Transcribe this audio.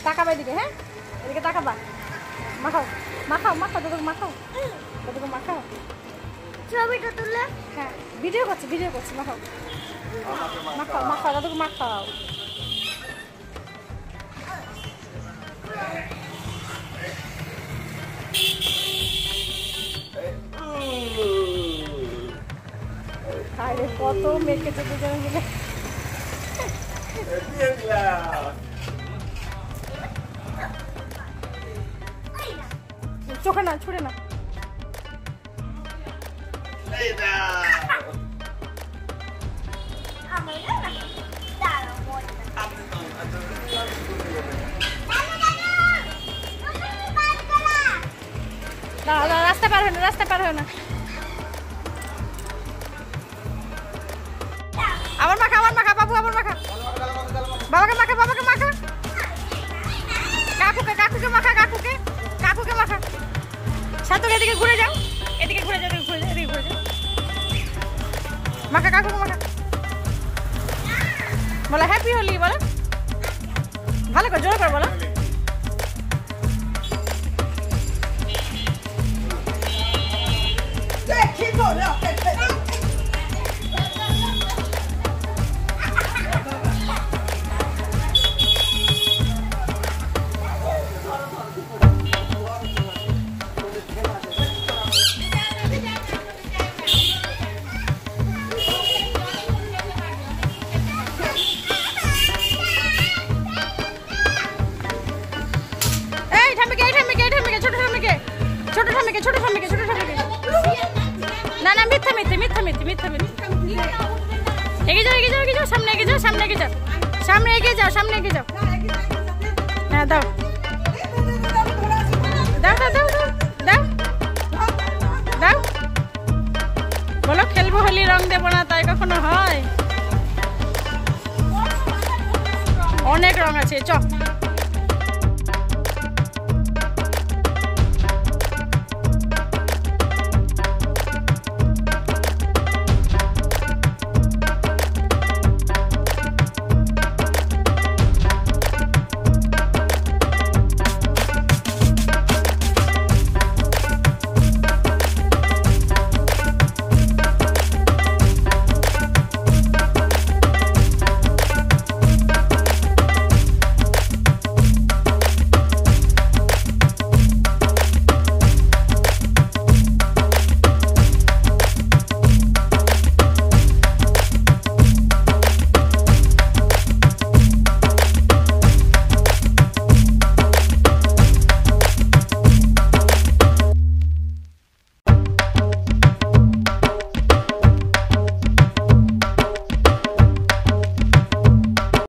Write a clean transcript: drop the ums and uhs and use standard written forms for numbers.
তাকাবা এদিকে, হ্যাঁ এদিকে তাকাবা। মাখাও মাখাও মাখাও, দাদুকে মাখাও, দাদুকে মাখাও। ছবিটা তুলে। হ্যাঁ ভিডিও করছি মাখাও মাখাও মাখাও, দাদুকে মাখাও। আরে কত মেখেছে দুজনে মিলে। চোখে না ছুড়ে না। রাস্তা পার হয় না, রাস্তা পার হয় না। আবার মাখা, আবার মাখা বাবু, আবার মাখা। বাবাকে মাখা, বাবাকে মাখা। কাকুকে কাকুকে মাখা, কাকুকে কাকুকে মাখা। সাথে এদিকে ঘুরে যাও, এদিকে ঘুরে যাও, এদিকে ঘুরে যাও, এদিকে ঘুরে যাও। মাখা কাকুকে মাখা। বলো হ্যাপি হোলি, বলো ভালো করে, জোরে করে বলো। না না মিথ্যা মিথ্যে মিথ্যা মিথ্যে মিথ্যা মিথ্যে। এগিয়ে যাও, এগিয়ে যাও, এগিয়ে যাও, সামনে এগিয়ে যাও, সামনে এগিয়ে যাও, সামনে এগিয়ে যাও, সামনে এগিয়ে যাও। হ্যাঁ দাও দাও দাও দাও দাও দাও। বলো খেলবো হোলি, রং দেবো না, তাই কখনো হয়? অনেক রং আছে, চ।